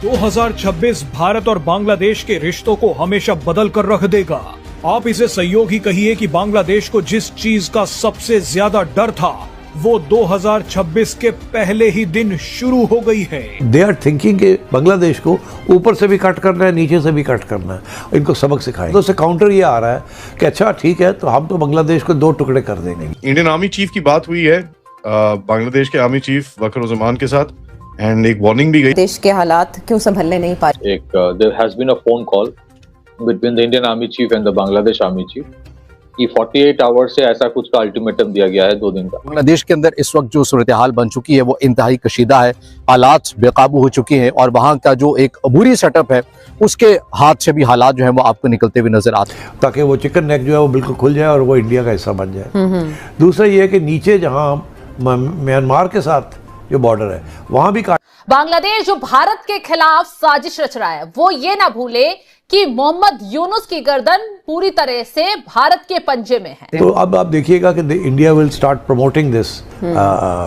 2026 भारत और बांग्लादेश के रिश्तों को हमेशा बदल कर रख देगा। आप इसे सहयोग ही कहिए कि बांग्लादेश को जिस चीज का सबसे ज्यादा डर था वो 2026 के पहले ही दिन शुरू हो गई है। दे आर थिंकिंग कि बांग्लादेश को ऊपर से भी कट करना है, नीचे से भी कट करना है, इनको सबक सिखाएं। तो उससे काउंटर ये आ रहा है कि अच्छा ठीक है, तो हम तो बांग्लादेश को 2 टुकड़े कर देंगे। इंडियन आर्मी चीफ की बात हुई है बांग्लादेश के आर्मी चीफ वकरुज़्ज़मान के साथ, एंड एक वार्निंग भी गई। देश के हालात क्यों संभलने नहीं पा रहे। There has been a phone call between the Indian army chief and the Bangladesh army chief कि 48 आवर्स से ऐसा कुछ का अल्टीमेटम दिया गया है 2 दिन का। बांग्लादेश के अंदर इस वक्त जो सूरत हाल बन चुकी है वो इंतहाई कशीदा है, हालात बेकाबू हो चुके हैं और वहाँ का जो एक अबूरी सेटअप है उसके हाथ से भी हालात जो है वो आपको निकलते हुए नजर आते हैं, ताकि वो चिकन नेक जो है वो बिल्कुल खुल जाए और वो इंडिया का हिस्सा बन जाए। दूसरा ये है कि नीचे जहाँ म्यांमार के साथ जो बॉर्डर है वहाँ भी बांग्लादेश जो भारत के खिलाफ साजिश रच रहा है वो ये ना भूले कि मोहम्मद यूनुस की गर्दन पूरी तरह से भारत के पंजे में है। तो अब आप देखिएगा कि India will start promoting this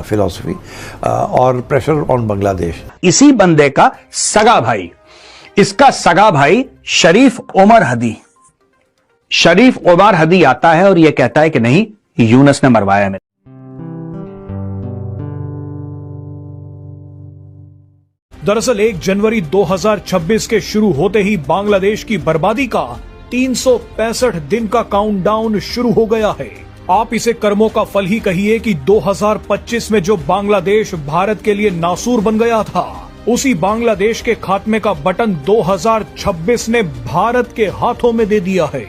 philosophy और प्रेशर ऑन बांग्लादेश। इसी बंदे का सगा भाई, इसका सगा भाई शरीफ उमर हदी, शरीफ उमर हदी आता है और यह कहता है कि नहीं, यूनुस ने मरवाया मेरे। दरअसल 1 जनवरी 2026 के शुरू होते ही बांग्लादेश की बर्बादी का 365 दिन का काउंटडाउन शुरू हो गया है। आप इसे कर्मों का फल ही कहिए कि 2025 में जो बांग्लादेश भारत के लिए नासूर बन गया था, उसी बांग्लादेश के खात्मे का बटन 2026 ने भारत के हाथों में दे दिया है।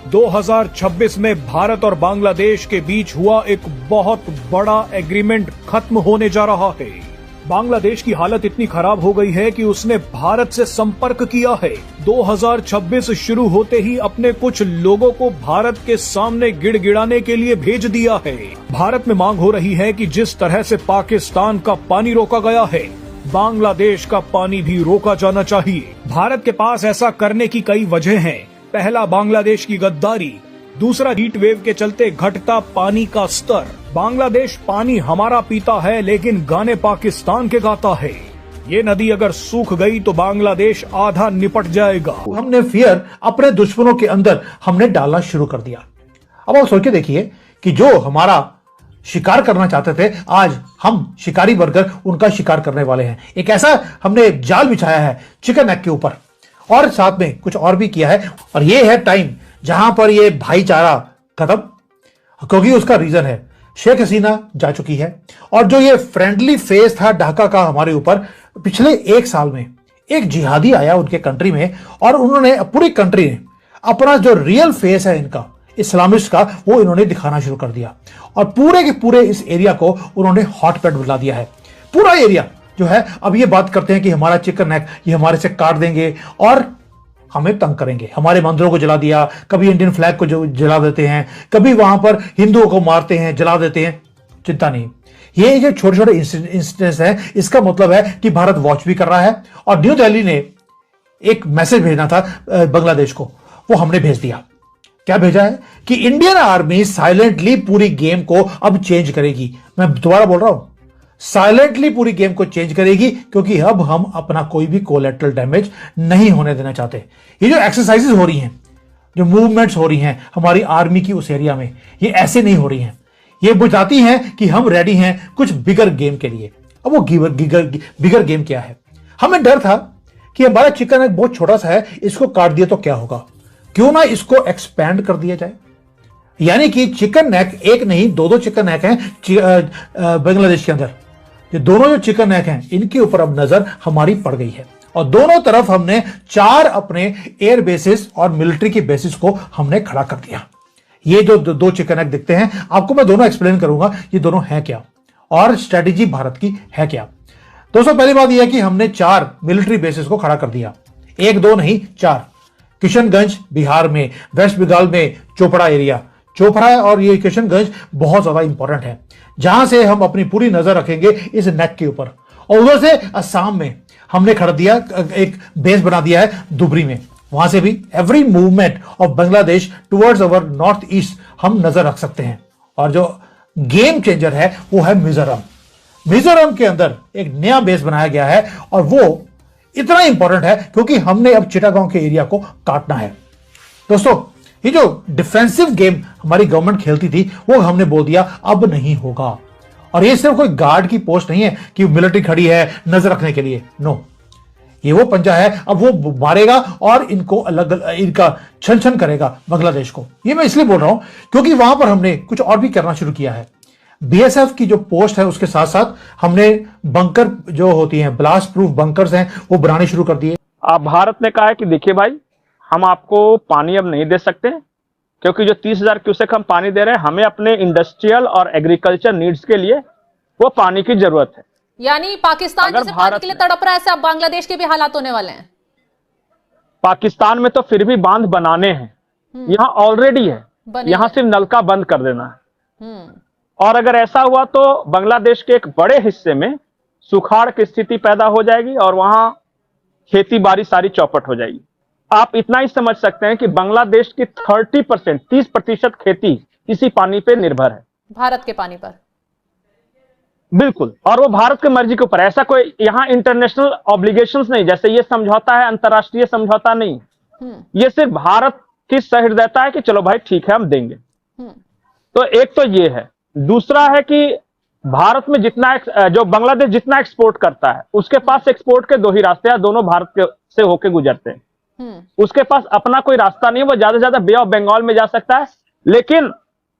2026 में भारत और बांग्लादेश के बीच हुआ एक बहुत बड़ा एग्रीमेंट खत्म होने जा रहा है। बांग्लादेश की हालत इतनी खराब हो गई है कि उसने भारत से संपर्क किया है। 2026 शुरू होते ही अपने कुछ लोगों को भारत के सामने गिड़गिड़ाने के लिए भेज दिया है। भारत में मांग हो रही है कि जिस तरह से पाकिस्तान का पानी रोका गया है, बांग्लादेश का पानी भी रोका जाना चाहिए। भारत के पास ऐसा करने की कई वजह हैं। पहला, बांग्लादेश की गद्दारी। दूसरा, हीट वेव के चलते घटता पानी का स्तर। बांग्लादेश पानी हमारा पीता है लेकिन गाने पाकिस्तान के गाता है। ये नदी अगर सूख गई तो बांग्लादेश आधा निपट जाएगा। हमने फियर अपने दुश्मनों के अंदर हमने डालना शुरू कर दिया। अब आप सोच के देखिए कि जो हमारा शिकार करना चाहते थे, आज हम शिकारी बनकर उनका शिकार करने वाले हैं। एक ऐसा हमने जाल बिछाया है चिकन नेक के ऊपर, और साथ में कुछ और भी किया है। और ये है टाइम जहां पर ये भाईचारा खत्म, क्योंकि उसका रीजन है शेख हसीना जा चुकी है, और जो ये फ्रेंडली फेस था ढाका का हमारे ऊपर, पिछले 1 साल में एक जिहादी आया उनके कंट्री में और उन्होंने, पूरी कंट्री ने अपना जो रियल फेस है इनका इस्लामिस्ट का, वो इन्होंने दिखाना शुरू कर दिया और पूरे के पूरे इस एरिया को उन्होंने हॉटस्पॉट बना दिया है। पूरा एरिया जो है, अब ये बात करते हैं कि हमारा चिकन नेक ये हमारे से काट देंगे और हमें तंग करेंगे। हमारे मंदिरों को जला दिया, कभी इंडियन फ्लैग को जो जला देते हैं, कभी वहां पर हिंदुओं को मारते हैं, जला देते हैं। चिंता नहीं, ये जो छोटे छोटे इंसिडेंट्स हैं, इसका मतलब है कि भारत वॉच भी कर रहा है। और न्यू दिल्ली ने एक मैसेज भेजना था बांग्लादेश को, वो हमने भेज दिया। क्या भेजा है कि इंडियन आर्मी साइलेंटली पूरी गेम को अब चेंज करेगी। मैं दोबारा बोल रहा हूं, साइलेंटली पूरी गेम को चेंज करेगी, क्योंकि अब हम अपना कोई भी कोलैटरल डैमेज नहीं होने देना चाहते। ये जो एक्सरसाइजेस हो रही हैं, जो मूवमेंट्स हो रही हैं हमारी आर्मी की उस एरिया में, ये ऐसे नहीं हो रही हैं। ये बताती हैं कि हम रेडी हैं कुछ बिगर गेम के लिए। अब वो बिगर गेम क्या है? हमें डर था कि हमारा चिकन एक बहुत छोटा सा है, इसको काट दिया तो क्या होगा, क्यों ना इसको एक्सपैंड कर दिया जाए। यानी कि चिकन नेक एक नहीं, 2 चिकन नेक हैं बांग्लादेश के अंदर। ये दोनों जो चिकन नेक हैं, इनके ऊपर अब नजर हमारी पड़ गई है और दोनों तरफ हमने 4 अपने एयर बेसिस और मिलिट्री की बेसिस को हमने खड़ा कर दिया। ये जो 2 चिकन नेक दिखते हैं, आपको मैं दोनों एक्सप्लेन करूंगा ये दोनों हैं क्या और स्ट्रेटेजी भारत की है क्या। दोस्तों, पहली बात यह है कि हमने 4 मिलिट्री बेसिस को खड़ा कर दिया, 1-2 नहीं 4। किशनगंज बिहार में, वेस्ट बंगाल में चोपड़ा एरिया, चोपड़ा और ये किशनगंज बहुत ज्यादा इंपॉर्टेंट है, जहां से हम अपनी पूरी नजर रखेंगे इस नेक के ऊपर। और उधर से असम में हमने खड़ा दिया, एक बेस बना दिया है दुबरी में, वहां से भी every movement of Bangladesh towards our north east हम नजर रख सकते हैं। और जो गेम चेंजर है वो है मिजोरम। मिजोरम के अंदर एक नया बेस बनाया गया है और वो इतना इंपॉर्टेंट है क्योंकि हमने अब चिटागांव के एरिया को काटना है। दोस्तों, ये जो डिफेंसिव गेम हमारी गवर्नमेंट खेलती थी वो हमने बोल दिया अब नहीं होगा। और ये सिर्फ कोई गार्ड की पोस्ट नहीं है कि मिलिट्री खड़ी है नजर रखने के लिए, नो, ये वो पंजा है, अब वो मारेगा और इनको अलग इनका छन छन करेगा बांग्लादेश को। ये मैं इसलिए बोल रहा हूं क्योंकि वहां पर हमने कुछ और भी करना शुरू किया है। बीएसएफ की जो पोस्ट है उसके साथ साथ हमने बंकर जो होती हैं, ब्लास्ट प्रूफ बंकर्स हैं, वो बनाने शुरू कर दिए। अब भारत ने कहा है कि देखिए भाई, हम आपको पानी अब नहीं दे सकते क्योंकि जो 30,000 क्यूसेक हम पानी दे रहे हैं, हमें अपने इंडस्ट्रियल और एग्रीकल्चर नीड्स के लिए वो पानी की जरूरत है। यानी पाकिस्तान जैसे पानी के लिए तड़प रहा है, ऐसे अब बांग्लादेश के भी हालात होने वाले हैं। पाकिस्तान में तो फिर भी बांध बनाने हैं, यहाँ ऑलरेडी है, यहाँ सिर्फ नलका बंद कर देना है। और अगर ऐसा हुआ तो बांग्लादेश के एक बड़े हिस्से में सुखाड़ की स्थिति पैदा हो जाएगी और वहां खेती बाड़ी सारी चौपट हो जाएगी। आप इतना ही समझ सकते हैं कि बांग्लादेश की 30% खेती इसी पानी पे निर्भर है, भारत के पानी पर। बिल्कुल, और वो भारत की मर्जी के ऊपर, ऐसा कोई यहाँ इंटरनेशनल ऑब्लिगेशंस नहीं, जैसे ये समझौता है अंतर्राष्ट्रीय समझौता नहीं, ये सिर्फ भारत की सहृदयता है कि चलो भाई ठीक है हम देंगे। तो एक तो ये है। दूसरा है कि भारत में जितना जो बांग्लादेश जितना एक्सपोर्ट करता है उसके पास एक्सपोर्ट के दो ही रास्ते हैं, दोनों भारत के से होके गुजरते हैं। उसके पास अपना कोई रास्ता नहीं है, वो ज्यादा से ज्यादा बे ऑफ बंगाल में जा सकता है, लेकिन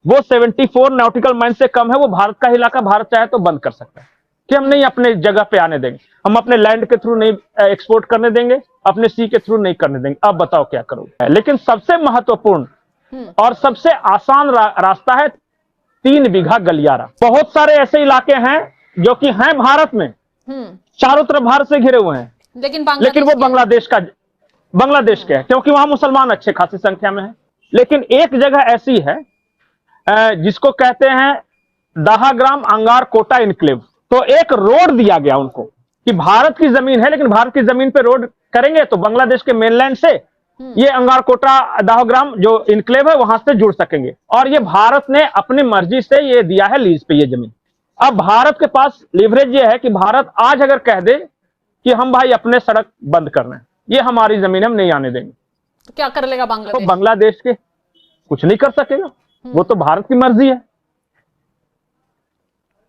वो 74 नॉटिकल माइल से कम है, वो भारत का इलाका, भारत चाहे तो बंद कर सकता है कि हम नहीं अपने जगह पे आने देंगे, हम अपने लैंड के थ्रू नहीं एक्सपोर्ट करने देंगे, अपने सी के थ्रू नहीं करने देंगे। अब बताओ क्या करोगे। लेकिन सबसे महत्वपूर्ण और सबसे आसान रास्ता है 3 बीघा गलियारा। बहुत सारे ऐसे इलाके हैं जो कि हैं भारत में, चारों तरफ भारत से घिरे हुए हैं, लेकिन वो बांग्लादेश के है क्योंकि वहां मुसलमान अच्छे खासी संख्या में है। लेकिन एक जगह ऐसी है जिसको कहते हैं दाहाग्राम अंगार कोटा इनक्लेव। तो एक रोड दिया गया उनको कि भारत की जमीन है, लेकिन भारत की जमीन पे रोड करेंगे तो बांग्लादेश के मेनलैंड से ये अंगार कोटा दाहाग्राम जो इनक्लेव है वहां से जुड़ सकेंगे। और ये भारत ने अपनी मर्जी से ये दिया है लीज पे ये जमीन। अब भारत के पास लीवरेज ये है कि भारत आज अगर कह दे कि हम भाई अपने सड़क बंद करना है, ये हमारी जमीन हम नहीं आने देंगे, तो क्या कर लेगा बांग्लादेश? तो बांग्लादेश के कुछ नहीं कर सकेगा, वो तो भारत की मर्जी है।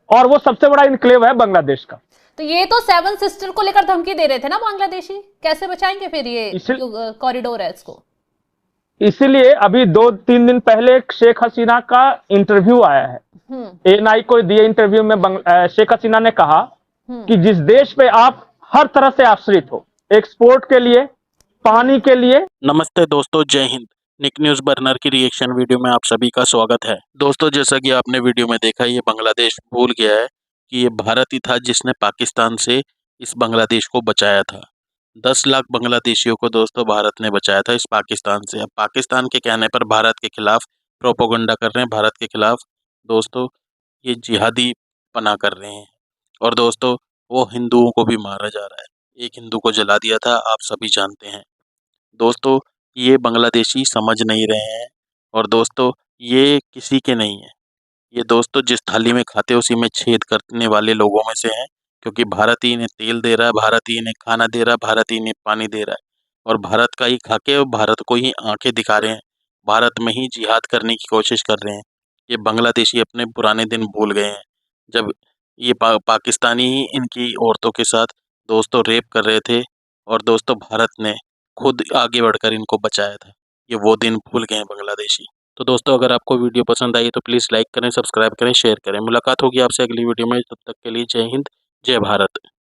और वो सबसे बड़ा इनक्लेव है बांग्लादेश का। तो ये तो 7 सिस्टर को लेकर धमकी दे रहे थे ना बांग्लादेशी, कैसे बचाएंगे फिर ये कॉरिडोर है इसको? इसीलिए अभी 2-3 दिन पहले शेख हसीना का इंटरव्यू आया है, एएनआई को दिए इंटरव्यू में शेख हसीना ने कहा कि जिस देश पे आप हर तरह से आश्रित हो, एक्सपोर्ट के लिए, पानी के लिए। नमस्ते दोस्तों, जय हिंद। निक न्यूज बर्नर की रिएक्शन वीडियो में आप सभी का स्वागत है। दोस्तों, जैसा कि आपने वीडियो में देखा, ये बांग्लादेश भूल गया है कि ये भारत ही था जिसने पाकिस्तान से इस बांग्लादेश को बचाया था। 10 लाख बांग्लादेशियों को दोस्तों भारत ने बचाया था इस पाकिस्तान से। अब पाकिस्तान के कहने पर भारत के खिलाफ प्रोपोगंडा कर रहे हैं, भारत के खिलाफ दोस्तों ये जिहादी पना कर रहे हैं। और दोस्तों वो हिंदुओं को भी मारा जा रहा है, एक हिंदू को जला दिया था, आप सभी जानते हैं। दोस्तों ये बांग्लादेशी समझ नहीं रहे हैं और दोस्तों ये किसी के नहीं है। ये दोस्तों जिस थाली में खाते उसी में छेद करने वाले लोगों में से हैं, क्योंकि भारत ही इन्हें तेल दे रहा है, भारत ही इन्हें खाना दे रहा है, भारत ही इन्हें पानी दे रहा है और भारत का ही खाके और भारत को ही आंखें दिखा रहे हैं, भारत में ही जिहाद करने की कोशिश कर रहे हैं। ये बांग्लादेशी अपने पुराने दिन भूल गए हैं, जब ये पाकिस्तानी ही इनकी औरतों के साथ दोस्तों रेप कर रहे थे और दोस्तों भारत ने खुद आगे बढ़कर इनको बचाया था। ये वो दिन भूल गए हैं बांग्लादेशी। तो दोस्तों अगर आपको वीडियो पसंद आई तो प्लीज़ लाइक करें, सब्सक्राइब करें, शेयर करें। मुलाकात होगी आपसे अगली वीडियो में, तब तक के लिए जय हिंद, जय भारत।